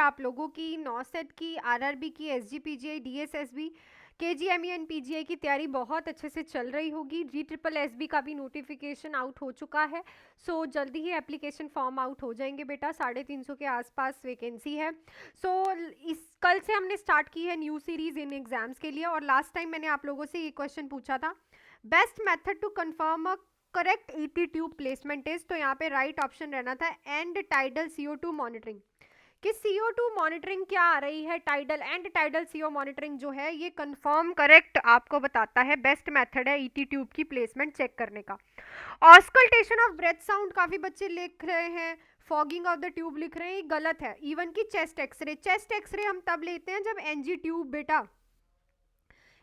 आप लोगों की नॉसेट की, आरआरबी की, एसजीपीजीआई, डीएसएसबी, केजीएमई एंड पीजीआई की तैयारी बहुत अच्छे से चल रही होगी। GSSB का भी नोटिफिकेशन आउट हो चुका है, सो जल्दी ही एप्लीकेशन फॉर्म आउट हो जाएंगे बेटा। 350 के आसपास वैकेंसी है। सो इस कल से हमने स्टार्ट की है न्यू सीरीज इन एग्जाम्स के लिए। और लास्ट टाइम मैंने आप लोगों से ये क्वेश्चन पूछा था, best method to confirm a correct ET tube placement is, तो यहाँ पे राइट ऑप्शन रहना था एंड टाइडल CO2 मॉनिटरिंग। कि CO2 मॉनिटरिंग क्या आ रही है, tidal and tidal CO monitoring जो है ये कंफर्म करेक्ट आपको बताता है, बेस्ट मेथड है ईटी ट्यूब की प्लेसमेंट चेक करने का। ऑस्कल्टेशन ऑफ ब्रेथ साउंड काफी बच्चे लिख रहे हैं, फॉगिंग ऑफ द ट्यूब लिख रहे हैं, ये गलत है। इवन की चेस्ट एक्सरे हम तब लेते हैं जब एनजी ट्यूब, बेटा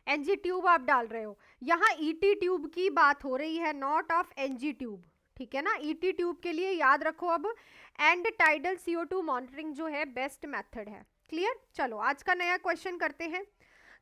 एनजी ट्यूब आप डाल रहे हो, यहाँ ईटी ट्यूब की बात हो रही है, नॉट ऑफ एनजी ट्यूब, ठीक है ना। ईटी ट्यूब के लिए याद रखो अब एंड टाइडल CO2 मॉनिटरिंग जो है बेस्ट मेथड है। क्लियर। चलो आज का नया क्वेश्चन करते हैं।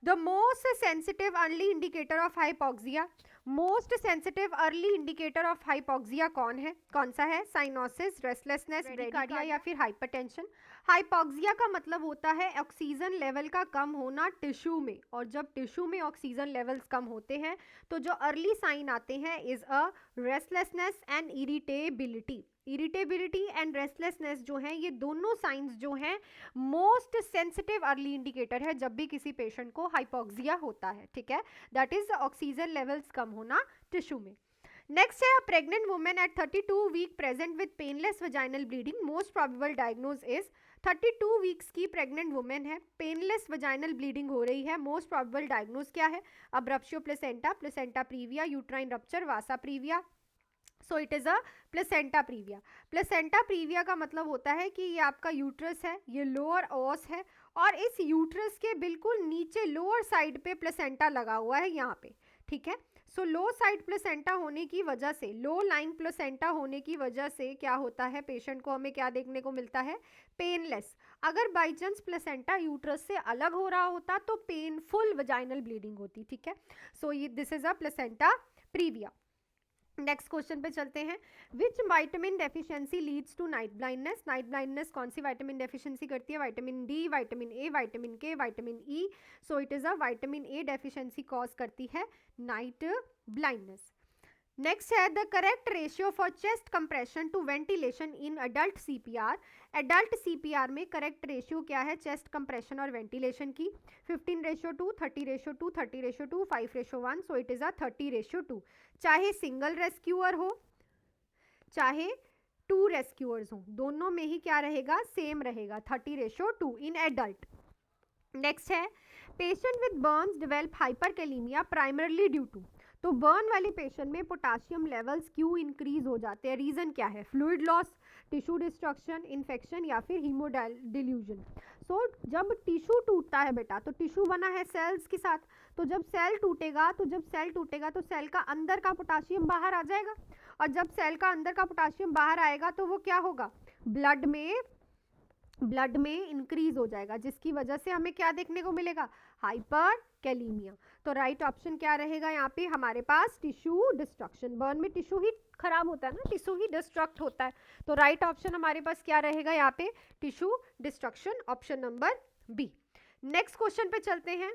The most sensitive early indicator of hypoxia, most sensitive early indicator of hypoxia कौन सा है? साइनोसिस, रेस्टलेसनेस, ब्रेडिकार्डिया या फिर हाइपरटेंशन। हाइपोक्सिया का मतलब होता है ऑक्सीजन लेवल का कम होना टिश्यू में, और जब टिश्यू में ऑक्सीजन लेवल्स कम होते हैं तो जो अर्ली साइन आते हैं is a restlessness and irritability. Irritability and restlessness जो है ये दोनों साइंस जो हैं मोस्ट सेंसिटिव अर्ली इंडिकेटर है जब भी किसी पेशेंट को हाइपोक्सिया होता है, ठीक है। दैट इज ऑक्सीजन लेवल्स कम होना टिश्यू में। नेक्स्ट है, pregnant women at 32 week present with painless vaginal bleeding, most probable diagnose is. 32 weeks की प्रेग्नेंट वुमेन है, पेनलेस वजाइनल ब्लीडिंग हो रही है, मोस्ट प्रोबेबल डायग्नोज क्या है? Abruptio placenta, placenta previa, uterine rupture, vasa previa. So it is a placenta previa. Placenta previa का मतलब होता है कि ये आपका यूट्रस है, ये लोअर ओस है, और इस यूट्रस के बिल्कुल नीचे लोअर साइड पे प्लेसेंटा लगा हुआ है यहाँ पे, ठीक है। सो लो साइड प्लेसेंटा होने की वजह से, लो लाइन प्लेसेंटा होने की वजह से क्या होता है, पेशेंट को हमें क्या देखने को मिलता है? पेनलेस। अगर बाई चांस प्लेसेंटा यूट्रस से अलग हो रहा होता तो पेनफुल वजाइनल ब्लीडिंग होती, ठीक है। सो ये this is a placenta previa. Next question पे चलते हैं। Which vitamin deficiency leads to night blindness? Night blindness कौन सी वाइटामिन डेफिशिएंसी करती है? Vitamin D, vitamin A, vitamin K, vitamin E. So it is a vitamin A deficiency cause करती है night blindness. Next है, the correct ratio for chest compression to ventilation in adult CPR। Adult CPR में correct ratio क्या है chest compression और ventilation की? 15:2, 30:2, 30:2, 5:1। सो it is अ 30:2। चाहे single rescuer हो चाहे 2 रेस्क्यूअर्स हो, दोनों में ही क्या रहेगा? सेम रहेगा, 30:2 इन एडल्ट। नेक्स्ट है, patient with burns develop hyperkalaemia primarily due to. तो बर्न वाले पेशेंट में पोटाशियम लेवल्स क्यों इंक्रीज हो जाते हैं? रीजन क्या है? Fluid loss, tissue destruction, infection या फिर हीमोडिल्यूजन। सो जब टिश्यू टूटता है बेटा, तो टिश्यू बना है सेल्स के साथ, तो जब सेल टूटेगा तो सेल का अंदर का पोटाशियम बाहर आ जाएगा, और जब सेल का अंदर का पोटाशियम बाहर आएगा तो वो क्या होगा? ब्लड में इंक्रीज हो जाएगा, जिसकी वजह से हमें क्या देखने को मिलेगा? हाइपरकैलेमिया। तो राइट ऑप्शन क्या रहेगा यहाँ पे हमारे पास? Tissue destruction. बर्न में टिश्यू ही खराब होता है ना, टिश्यू ही डिस्ट्रक्ट होता है, तो राइट ऑप्शन हमारे पास क्या रहेगा यहाँ पे? Tissue destruction, option number B. Next question पे चलते हैं।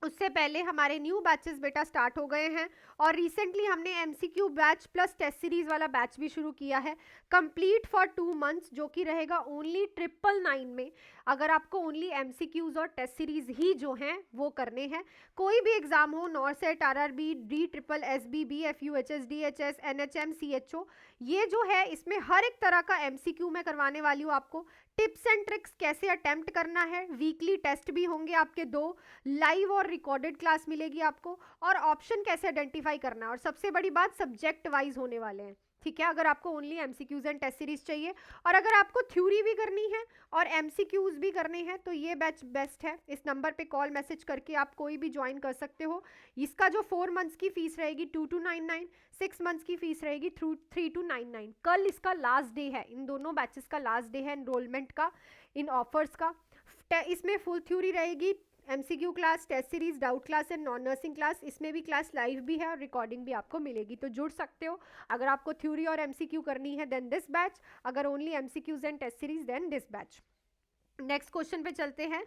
उससे पहले हमारे न्यू बैचेस बेटा स्टार्ट हो गए हैं, और रिसेंटली हमने MCQ batch plus test series वाला बैच भी शुरू किया है, कंप्लीट फॉर 2 मंथ्स, जो कि रहेगा ओनली 999 में। अगर आपको ओनली MCQs और टेस्ट सीरीज ही जो हैं वो करने हैं, कोई भी एग्जाम हो, नॉर्सेट, RRB, DSSB, BFUHS, DHS, NHM, CHO, ये जो है इसमें हर एक तरह का MCQ मैं करवाने वाली हूँ आपको। टिप्स एंड ट्रिक्स कैसे अटेम्प्ट करना है, वीकली टेस्ट भी होंगे आपके 2, लाइव और रिकॉर्डेड क्लास मिलेगी आपको, और ऑप्शन कैसे आइडेंटिफाई करना है, और सबसे बड़ी बात सब्जेक्ट वाइज होने वाले हैं, ठीक है। अगर आपको only MCQs and test series चाहिए, और अगर आपको थ्योरी भी करनी है और MCQs भी करने हैं, तो ये बैच बेस्ट है। इस नंबर पे कॉल मैसेज करके आप कोई भी ज्वाइन कर सकते हो। इसका जो 4 मंथ्स की फीस रहेगी 2299, 6 मंथ्स की फीस रहेगी 3299। कल इसका लास्ट डे है, इन दोनों बैचेस का लास्ट डे है एनरोलमेंट का, इन ऑफर्स का। इसमें फुल थ्योरी रहेगी, MCQ class, test series, doubt class and non nursing class. इसमें भी क्लास लाइव भी है और रिकॉर्डिंग भी आपको मिलेगी, तो जुड़ सकते हो। अगर आपको थ्योरी और MCQ करनी है देन दिस बैच, अगर only MCQs and test series then this batch. Next question पे चलते हैं।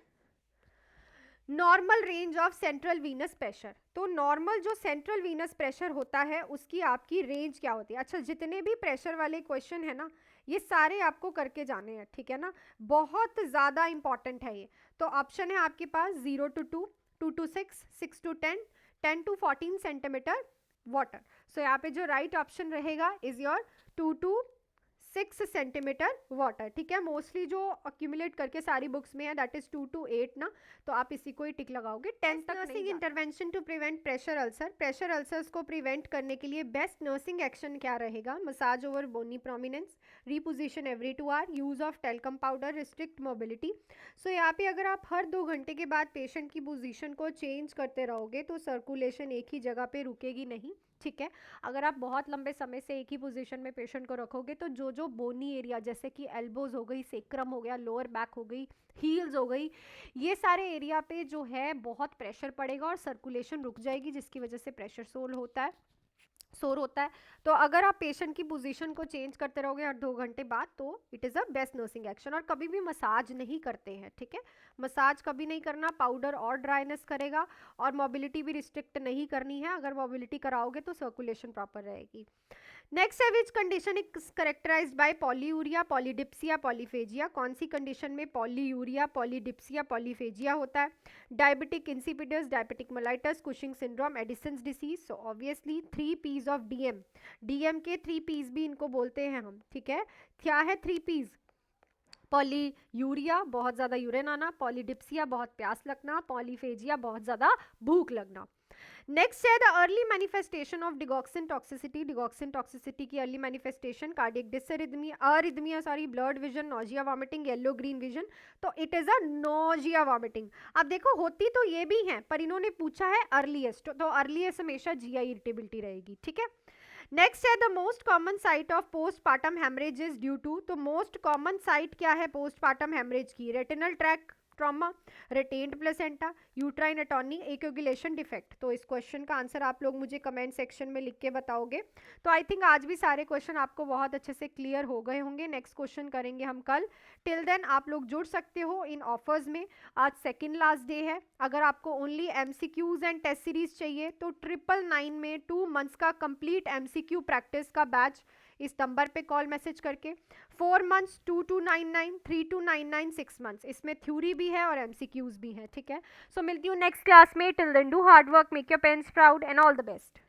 Normal range of central venous pressure, तो नॉर्मल जो सेंट्रल वीनस प्रेशर होता है उसकी आपकी रेंज क्या होती है। अच्छा, जितने भी प्रेशर वाले क्वेश्चन है ना ये सारे आपको करके जाने हैं, ठीक है ना, बहुत ज़्यादा इंपॉर्टेंट है ये। तो ऑप्शन है आपके पास 0 to 2, 2 to 6, 6 to 10, 10 to 14 centimetre water. सो यहाँ पे जो राइट ऑप्शन रहेगा is your 2 to 6 centimetre water, ठीक है। मोस्टली जो अक्यूमुलेट करके सारी बुक्स में है दैट इज 2 to 8 ना, तो आप इसी को ही टिक लगाओगे। 10 तक nursing intervention to prevent pressure ulcer, pressure ulcers को प्रिवेंट करने के लिए बेस्ट नर्सिंग एक्शन क्या रहेगा। Massage over bony prominence, reposition every 2 hour, use of talcum powder, restrict mobility. So यहाँ पे अगर आप हर 2 घंटे के बाद पेशेंट की पोजीशन को चेंज करते रहोगे तो सर्कुलेशन एक ही जगह पे रुकेगी नहीं, ठीक है। अगर आप बहुत लंबे समय से एक ही पोजीशन में पेशेंट को रखोगे तो जो जो बोनी एरिया जैसे कि एल्बोज हो गई, सेक्रम हो गया, लोअर बैक हो गई, हील्स हो गई, ये सारे एरिया पे जो है बहुत प्रेशर पड़ेगा और सर्कुलेशन रुक जाएगी जिसकी वजह से प्रेशर सोर होता है। तो अगर आप पेशेंट की पोजीशन को चेंज करते रहोगे हर 2 घंटे बाद तो it is a best nursing action. और कभी भी मसाज नहीं करते हैं, ठीक है, मसाज कभी नहीं करना, पाउडर और ड्राइनेस करेगा। और मोबिलिटी भी रिस्ट्रिक्ट नहीं करनी है, अगर मोबिलिटी कराओगे तो सर्कुलेशन प्रॉपर रहेगी। नेक्स्ट है which condition is characterised by polyuria, polydipsia, polyphagia. कौन सी कंडीशन में पॉलीयूरिया, पॉलीडिप्सिया, पॉलीफेजिया होता है। Diabetic insipidus, diabetic mellitus, Cushing syndrome, Addison's disease. So obviously 3 P's of DM, DM के 3 P's भी इनको बोलते हैं हम, ठीक है। क्या है 3 P's? पॉलीयूरिया बहुत ज़्यादा यूरिन आना, पॉलीडिप्सिया बहुत प्यास लगना, पॉलीफेजिया बहुत ज़्यादा भूख लगना। नेक्स्ट है the early manifestation of digoxin toxicity, digoxin toxicity की early manifestation cardiac arrhythmia, blurred vision, nausea vomiting, yellow green vision. तो it is a nausea vomiting. अब देखो होती तो ये भी है पर इन्होंने पूछा है अर्लीएस्ट, तो अर्लीएस्ट हमेशा जीआई इरिटेबिलिटी रहेगी, ठीक है। नेक्स्ट है the most common site of postpartum haemorrhage is due to, तो मोस्ट कॉमन साइट क्या है पोस्टपार्टम हेमरेज की? Retinal tract trauma, retained placenta, uterine atony, coagulation defect. तो इस क्वेश्चन का आंसर आप लोग मुझे कमेंट सेक्शन में लिख के बताओगे। तो आई थिंक आज भी सारे क्वेश्चन आपको बहुत अच्छे से क्लियर हो गए होंगे। नेक्स्ट क्वेश्चन करेंगे हम कल। टिल देन आप लोग जुड़ सकते हो इन ऑफर्स में। आज सेकेंड लास्ट डे है। अगर आपको only MCQs and test series चाहिए तो 999 में 2 मंथ्स का कंप्लीट MCQ प्रैक्टिस का बैच इस नंबर पे कॉल मैसेज करके। 4 मंथ्स 2299, 3299 6 मंथ्स, इसमें थ्योरी भी है और MCQs भी है, ठीक है। सो मिलती हूँ नेक्स्ट क्लास में। Till then do hard work, make your parents proud and all the best.